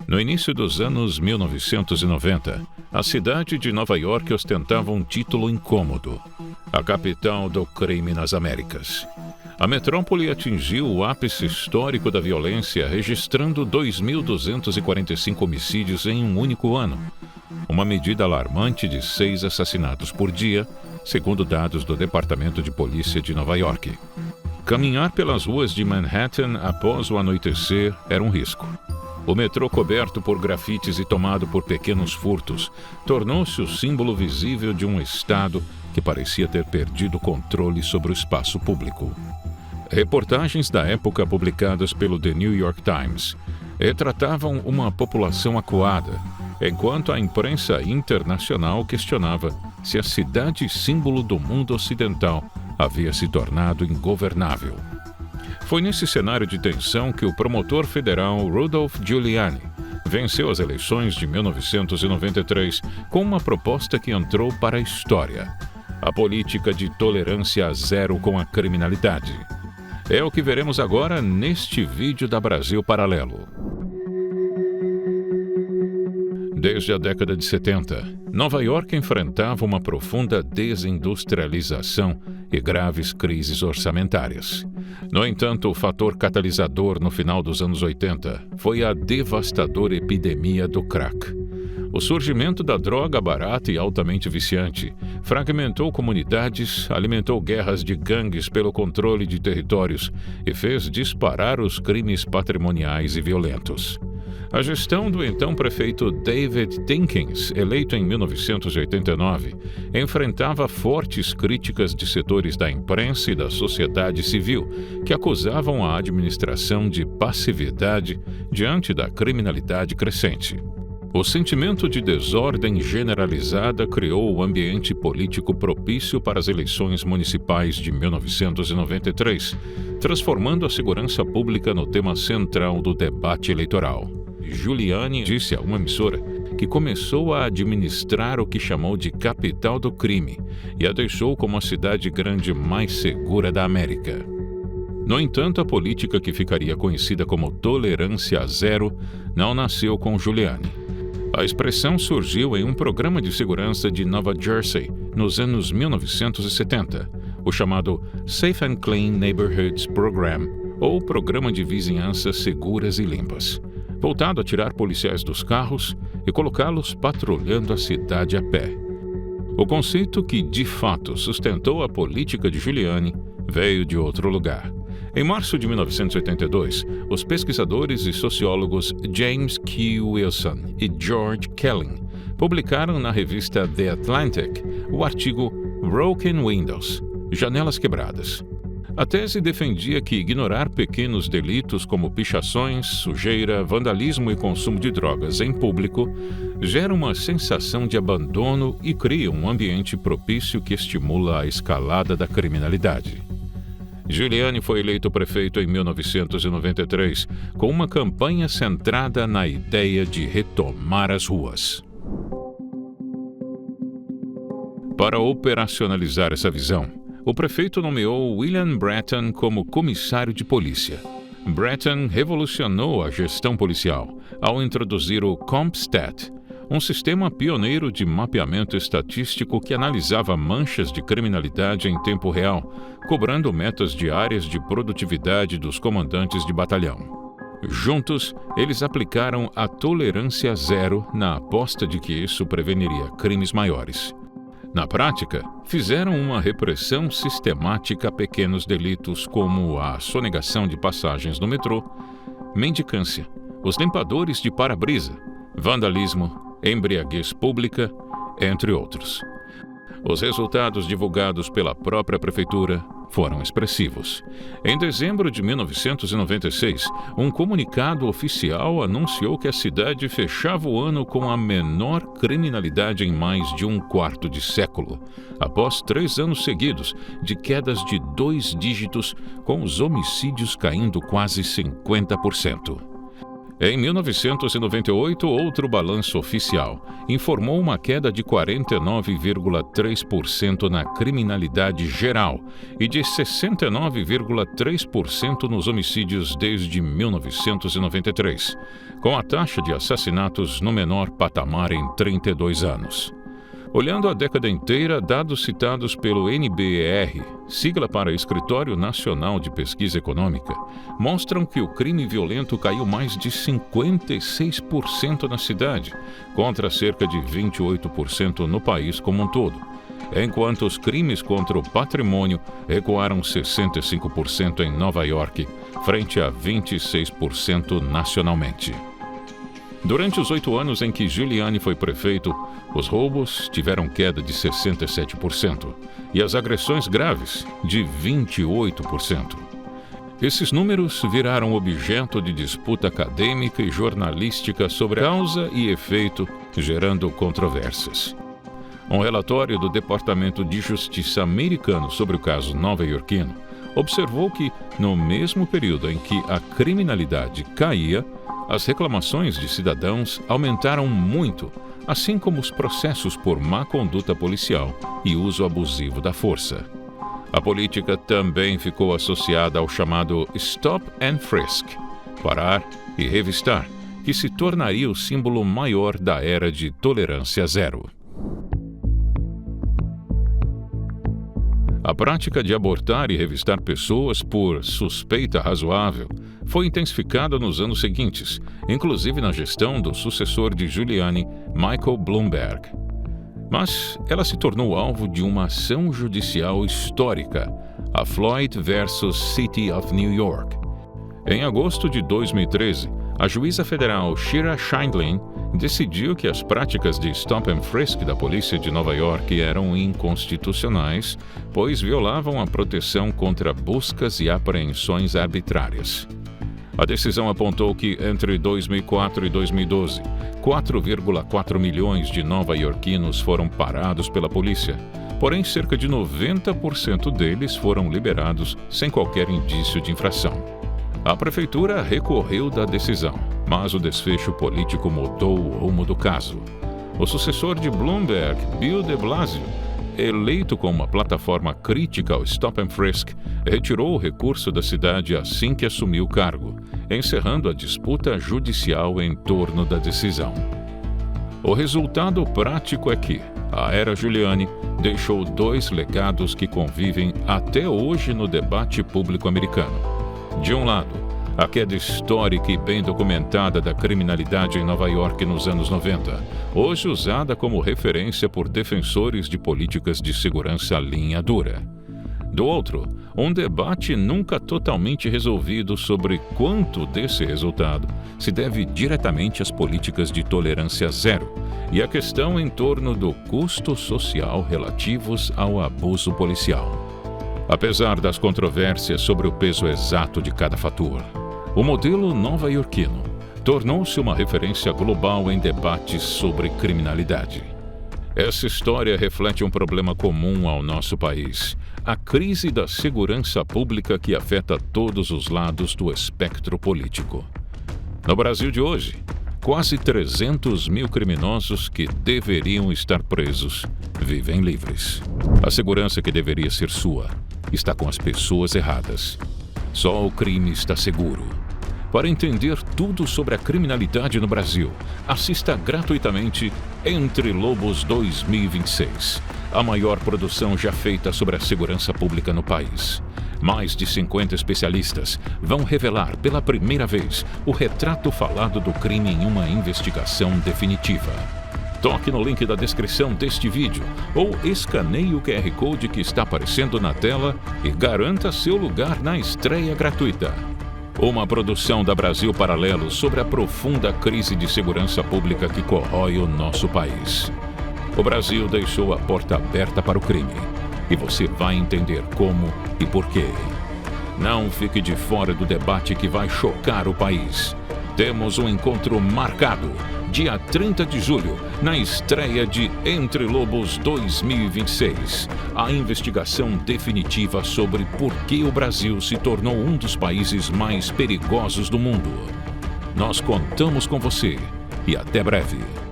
No início dos anos 1990, a cidade de Nova York ostentava um título incômodo: a capital do crime nas Américas. A metrópole atingiu o ápice histórico da violência, registrando 2.245 homicídios em um único ano, uma medida alarmante de 6 assassinatos por dia, segundo dados do Departamento de Polícia de Nova York. Caminhar pelas ruas de Manhattan após o anoitecer era um risco. O metrô, coberto por grafites e tomado por pequenos furtos, tornou-se o símbolo visível de um estado que parecia ter perdido o controle sobre o espaço público. Reportagens da época publicadas pelo The New York Times retratavam uma população acuada, enquanto a imprensa internacional questionava se a cidade símbolo do mundo ocidental havia se tornado ingovernável. Foi nesse cenário de tensão que o promotor federal Rudolph Giuliani venceu as eleições de 1993 com uma proposta que entrou para a história: a política de tolerância zero com a criminalidade. É o que veremos agora neste vídeo da Brasil Paralelo. Desde a década de 70, Nova York enfrentava uma profunda desindustrialização e graves crises orçamentárias. No entanto, o fator catalisador no final dos anos 80 foi a devastadora epidemia do crack. O surgimento da droga barata e altamente viciante fragmentou comunidades, alimentou guerras de gangues pelo controle de territórios e fez disparar os crimes patrimoniais e violentos. A gestão do então prefeito David Dinkins, eleito em 1989, enfrentava fortes críticas de setores da imprensa e da sociedade civil, que acusavam a administração de passividade diante da criminalidade crescente. O sentimento de desordem generalizada criou o ambiente político propício para as eleições municipais de 1993, transformando a segurança pública no tema central do debate eleitoral. Giuliani disse a uma emissora que começou a administrar o que chamou de capital do crime e a deixou como a cidade grande mais segura da América. No entanto, a política que ficaria conhecida como tolerância zero não nasceu com Giuliani. A expressão surgiu em um programa de segurança de Nova Jersey nos anos 1970, o chamado Safe and Clean Neighborhoods Program, ou Programa de Vizinhanças Seguras e Limpas, voltado a tirar policiais dos carros e colocá-los patrulhando a cidade a pé. O conceito que, de fato, sustentou a política de Giuliani veio de outro lugar. Em março de 1982, os pesquisadores e sociólogos James Q. Wilson e George Kelly publicaram na revista The Atlantic o artigo Broken Windows, Janelas Quebradas. A tese defendia que ignorar pequenos delitos como pichações, sujeira, vandalismo e consumo de drogas em público gera uma sensação de abandono e cria um ambiente propício que estimula a escalada da criminalidade. Giuliani foi eleito prefeito em 1993 com uma campanha centrada na ideia de retomar as ruas. Para operacionalizar essa visão, o prefeito nomeou William Bratton como comissário de polícia. Bratton revolucionou a gestão policial ao introduzir o CompStat, um sistema pioneiro de mapeamento estatístico que analisava manchas de criminalidade em tempo real, cobrando metas diárias de produtividade dos comandantes de batalhão. Juntos, eles aplicaram a tolerância zero na aposta de que isso preveniria crimes maiores. Na prática, fizeram uma repressão sistemática a pequenos delitos como a sonegação de passagens no metrô, mendicância, os limpadores de para-brisa, vandalismo, embriaguez pública, entre outros. Os resultados divulgados pela própria prefeitura foram expressivos. Em dezembro de 1996, um comunicado oficial anunciou que a cidade fechava o ano com a menor criminalidade em mais de um quarto de século, após 3 anos seguidos de quedas de 2 dígitos, com os homicídios caindo quase 50%. Em 1998, outro balanço oficial informou uma queda de 49,3% na criminalidade geral e de 69,3% nos homicídios desde 1993, com a taxa de assassinatos no menor patamar em 32 anos. Olhando a década inteira, dados citados pelo NBER, sigla para Escritório Nacional de Pesquisa Econômica, mostram que o crime violento caiu mais de 56% na cidade, contra cerca de 28% no país como um todo, enquanto os crimes contra o patrimônio recuaram 65% em Nova York, frente a 26% nacionalmente. Durante os 8 anos em que Giuliani foi prefeito, os roubos tiveram queda de 67% e as agressões graves de 28%. Esses números viraram objeto de disputa acadêmica e jornalística sobre causa e efeito, gerando controvérsias. Um relatório do Departamento de Justiça americano sobre o caso nova-iorquino observou que, no mesmo período em que a criminalidade caía, as reclamações de cidadãos aumentaram muito, assim como os processos por má conduta policial e uso abusivo da força. A política também ficou associada ao chamado Stop and Frisk, parar e revistar, que se tornaria o símbolo maior da era de tolerância zero. A prática de abortar e revistar pessoas por suspeita razoável foi intensificada nos anos seguintes, inclusive na gestão do sucessor de Giuliani, Michael Bloomberg. Mas ela se tornou alvo de uma ação judicial histórica, a Floyd versus City of New York. Em agosto de 2013, a juíza federal Shira Scheindlin decidiu que as práticas de stop and frisk da polícia de Nova York eram inconstitucionais, pois violavam a proteção contra buscas e apreensões arbitrárias. A decisão apontou que, entre 2004 e 2012, 4,4 milhões de nova-iorquinos foram parados pela polícia, porém cerca de 90% deles foram liberados sem qualquer indício de infração. A prefeitura recorreu da decisão, mas o desfecho político mudou o rumo do caso. O sucessor de Bloomberg, Bill de Blasio, eleito com uma plataforma crítica ao Stop and Frisk, retirou o recurso da cidade assim que assumiu o cargo, encerrando a disputa judicial em torno da decisão. O resultado prático é que a era Giuliani deixou 2 legados que convivem até hoje no debate público americano. De um lado, a queda histórica e bem documentada da criminalidade em Nova York nos anos 90, hoje usada como referência por defensores de políticas de segurança linha dura. Do outro, um debate nunca totalmente resolvido sobre quanto desse resultado se deve diretamente às políticas de tolerância zero e a questão em torno do custo social relativos ao abuso policial. Apesar das controvérsias sobre o peso exato de cada fator, o modelo nova-iorquino tornou-se uma referência global em debates sobre criminalidade. Essa história reflete um problema comum ao nosso país: a crise da segurança pública que afeta todos os lados do espectro político. No Brasil de hoje, quase 300 mil criminosos que deveriam estar presos vivem livres. A segurança que deveria ser sua está com as pessoas erradas. Só o crime está seguro. Para entender tudo sobre a criminalidade no Brasil, assista gratuitamente Entre Lobos 2026, a maior produção já feita sobre a segurança pública no país. Mais de 50 especialistas vão revelar pela primeira vez o retrato falado do crime em uma investigação definitiva. Toque no link da descrição deste vídeo ou escaneie o QR Code que está aparecendo na tela e garanta seu lugar na estreia gratuita. Uma produção da Brasil Paralelo sobre a profunda crise de segurança pública que corrói o nosso país. O Brasil deixou a porta aberta para o crime e você vai entender como e por quê. Não fique de fora do debate que vai chocar o país. Temos um encontro marcado, dia 30 de julho, na estreia de Entre Lobos 2026. A investigação definitiva sobre por que o Brasil se tornou um dos países mais perigosos do mundo. Nós contamos com você e até breve.